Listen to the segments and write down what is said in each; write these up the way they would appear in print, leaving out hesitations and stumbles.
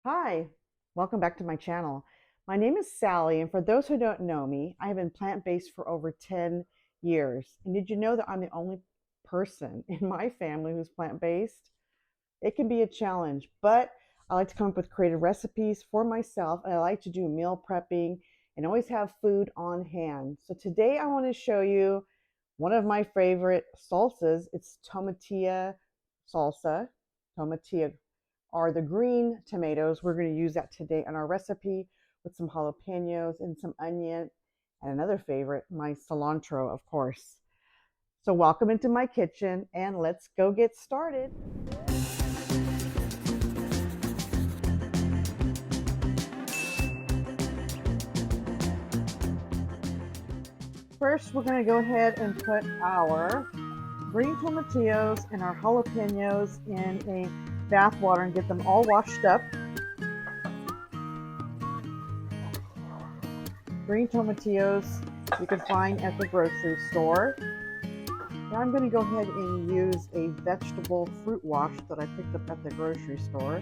Hi, welcome back to my channel. My name is Sally, and for those who don't know me, I have been plant-based for over 10 years. And did you know that I'm the only person in my family who's plant-based? It can be a challenge, but I like to come up with creative recipes for myself, and I like to do meal prepping and always have food on hand. So today I want to show you one of my favorite salsas. It's tomatillo salsa. Tomatillo are the green tomatoes. We're going to use that today in our recipe with some jalapenos and some onion, and another favorite, my cilantro, of course. So welcome into my kitchen, and let's go get started. First, we're going to go ahead and put our green tomatillos and our jalapenos in a bath water and get them all washed up. Green tomatillos you can find at the grocery store. Now I'm going to go ahead and use a vegetable fruit wash that I picked up at the grocery store.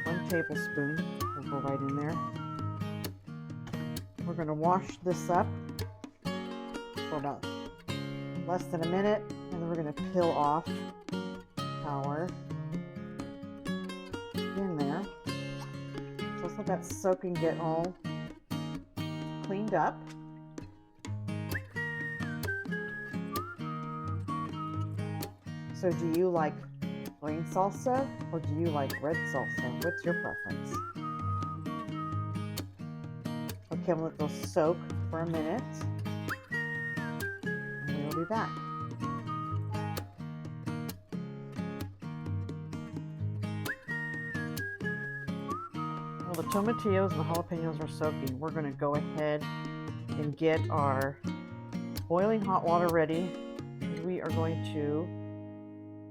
1 tablespoon will go right in there. We're going to wash this up for about less than a minute, and then we're going to peel off our in there. So let's let that soak and get all cleaned up. So do you like green salsa or do you like red salsa? What's your preference? Okay, I'm going to let those soak for a minute, and we'll be back. Well, the tomatillos and the jalapenos are soaking. We're going to go ahead and get our boiling hot water ready. We are going to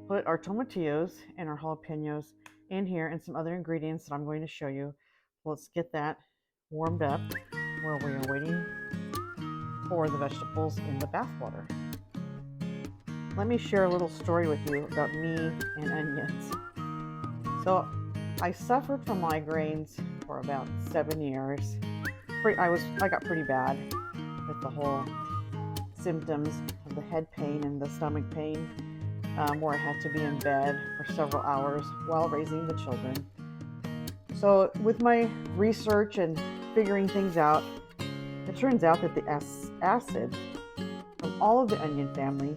put our tomatillos and our jalapenos in here and some other ingredients that I'm going to show you. Let's get that warmed up while we are waiting for the vegetables in the bath water. Let me share a little story with you about me and onions. So I suffered from migraines for about 7 years. I got pretty bad with the whole symptoms of the head pain and the stomach pain, where I had to be in bed for several hours while raising the children. So with my research and figuring things out, it turns out that the acid from all of the onion family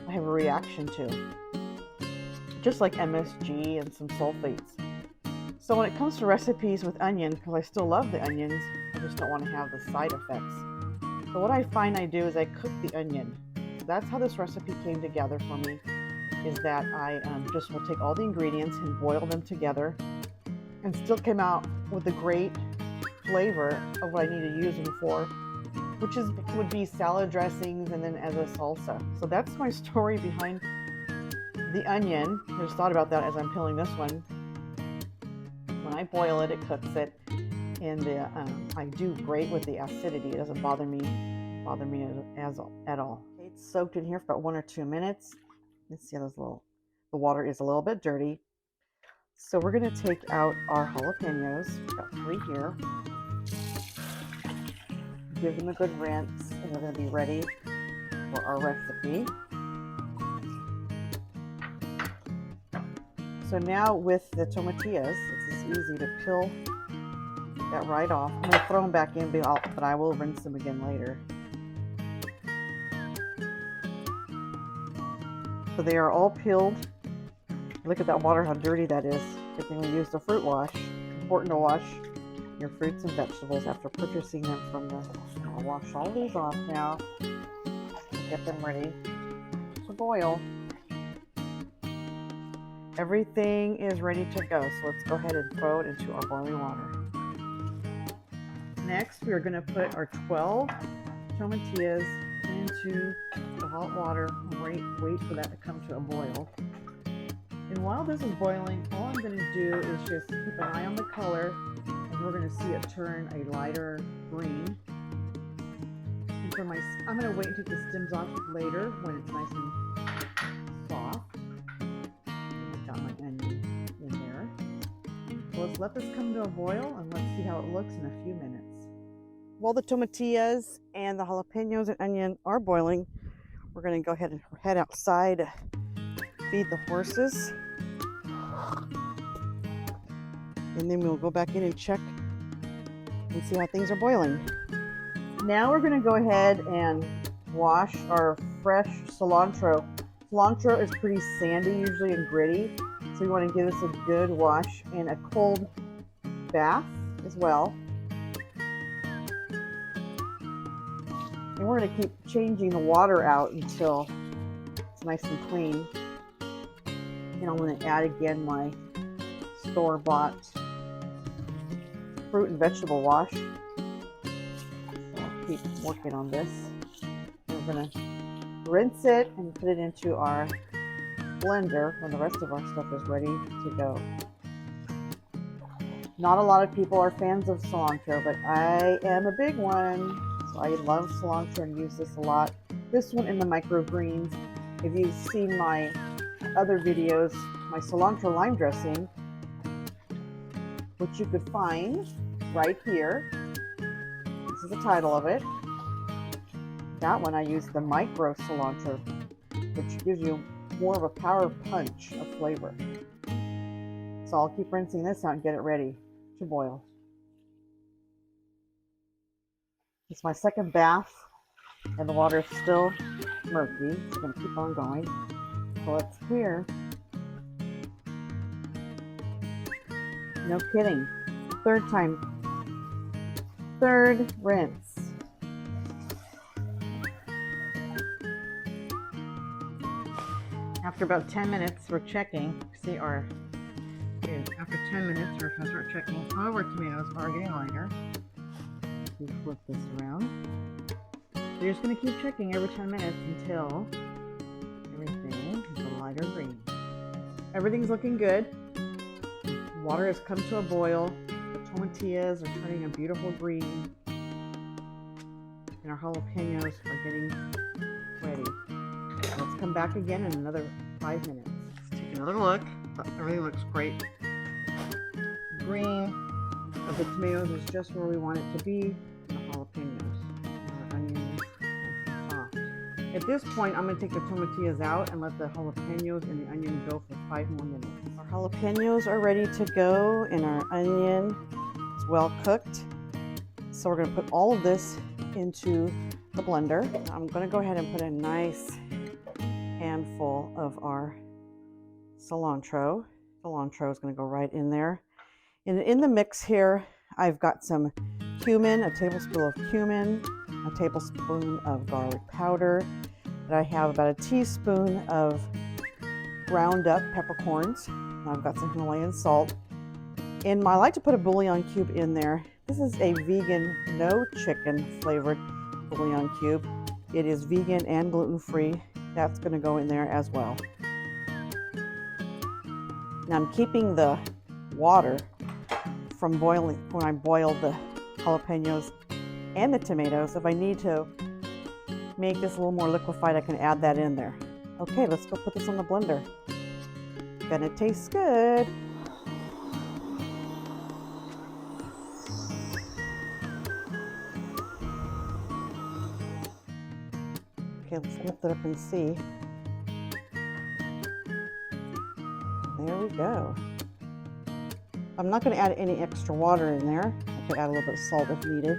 I have a reaction to, just like MSG and some sulfates. So when it comes to recipes with onion, because I still love the onions, I just don't want to have the side effects. So what I find I do is I cook the onion. So that's how this recipe came together for me, is that I just will take all the ingredients and boil them together and still came out with a great flavor of what I need to use them for, which would be salad dressings and then as a salsa. So that's my story behind the onion. I just thought about that as I'm peeling this one. When I boil it, it cooks it, and I do great with the acidity. It doesn't bother me at all. Okay, it's soaked in here for about 1 or 2 minutes. Let's see how the water is a little bit dirty. So we're going to take out our jalapenos, got 3 here. Give them a good rinse, and they're going to be ready for our recipe. So now with the tomatillos, it's just easy to peel that right off. I'm going to throw them back in, but I will rinse them again later. So they are all peeled. Look at that water, how dirty that is. Good thing we used a fruit wash. Important to wash your fruits and vegetables after purchasing them from the... I'll wash all these off now. Get them ready to boil. Everything is ready to go, so let's go ahead and throw it into our boiling water. Next, we are going to put our 12 tomatillos into the hot water and wait for that to come to a boil. And while this is boiling, all I'm going to do is just keep an eye on the color, and we're going to see it turn a lighter green. And I'm going to wait and take the stems off later when it's nice and soft. I've got my onion in there. let's let this come to a boil and let's see how it looks in a few minutes. While the tomatillas and the jalapenos and onion are boiling, we're going to go ahead and head outside to feed the horses. And then we'll go back in and check and see how things are boiling. Now we're going to go ahead and wash our fresh cilantro. Cilantro is pretty sandy usually and gritty, so we want to give this a good wash in a cold bath as well. And we're going to keep changing the water out until it's nice and clean. And I'm going to add again my store-bought fruit and vegetable wash. So I'll keep working on this. And we're going to rinse it and put it into our blender when the rest of our stuff is ready to go. Not a lot of people are fans of cilantro, but I am a big one. So I love cilantro and use this a lot. This one in the microgreens. If you've seen my other videos, my cilantro lime dressing, which you could find right here. This is the title of it. That one I use the micro cilantro, which gives you more of a power punch of flavor. So I'll keep rinsing this out and get it ready to boil. It's my second bath and the water is still murky, so I'm going to keep on going. So it's clear. No kidding. Third time. Third rinse. After about 10 minutes, we're checking. See our, after 10 minutes, we're going to start checking. All of our tomatoes are getting lighter. We flip this around. You're just going to keep checking every 10 minutes until everything is a lighter green. Everything's looking good. Water has come to a boil. The tomatillas are turning a beautiful green. And our jalapenos are getting ready. Let's come back again in another 5 minutes. Let's take another look. Everything looks great. Green of the tomatoes is just where we want it to be. And the jalapenos. And our onions are soft. At this point, I'm going to take the tomatillas out and let the jalapenos and the onion go for 5 more minutes. Our jalapenos are ready to go and our onion is well cooked. So we're going to put all of this into the blender. I'm going to go ahead and put a nice handful of our cilantro. Cilantro is going to go right in there. In the mix here, I've got some cumin, a tablespoon of cumin, a tablespoon of garlic powder, and I have about a teaspoon of ground up peppercorns. I've got some Himalayan salt. And I like to put a bouillon cube in there. This is a vegan, no chicken flavored bouillon cube. It is vegan and gluten-free. That's going to go in there as well. Now I'm keeping the water from boiling when I boil the jalapenos and the tomatoes. If I need to make this a little more liquefied, I can add that in there. Okay, let's go put this on the blender. Gonna taste good. Okay, let's lift it up and see. There we go. I'm not going to add any extra water in there. I could add a little bit of salt if needed.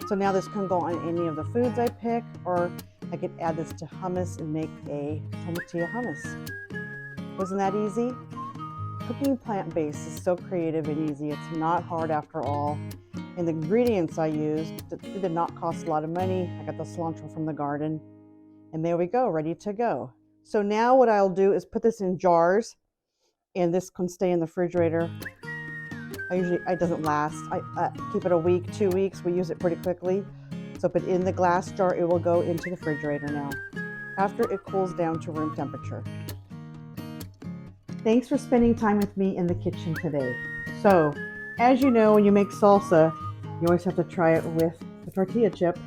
So now this can go on any of the foods I pick, or I could add this to hummus and make a tomatillo hummus. Wasn't that easy? Cooking plant-based is so creative and easy. It's not hard after all. And the ingredients I used did not cost a lot of money. I got the cilantro from the garden. And there we go, ready to go. So now what I'll do is put this in jars, and this can stay in the refrigerator. It doesn't last. I keep it a week, 2 weeks. We use it pretty quickly. So put in the glass jar, it will go into the refrigerator now, after it cools down to room temperature. Thanks for spending time with me in the kitchen today. So, as you know, when you make salsa, you always have to try it with the tortilla chip.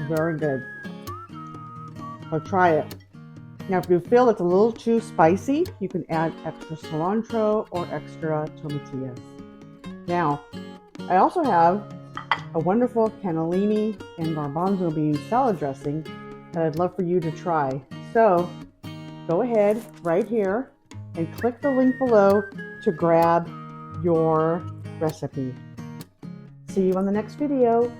Very good. So try it. Now, if you feel it's a little too spicy, you can add extra cilantro or extra tomatillos. Now, I also have a wonderful cannellini and garbanzo bean salad dressing that I'd love for you to try. So go ahead right here and click the link below to grab your recipe. See you on the next video.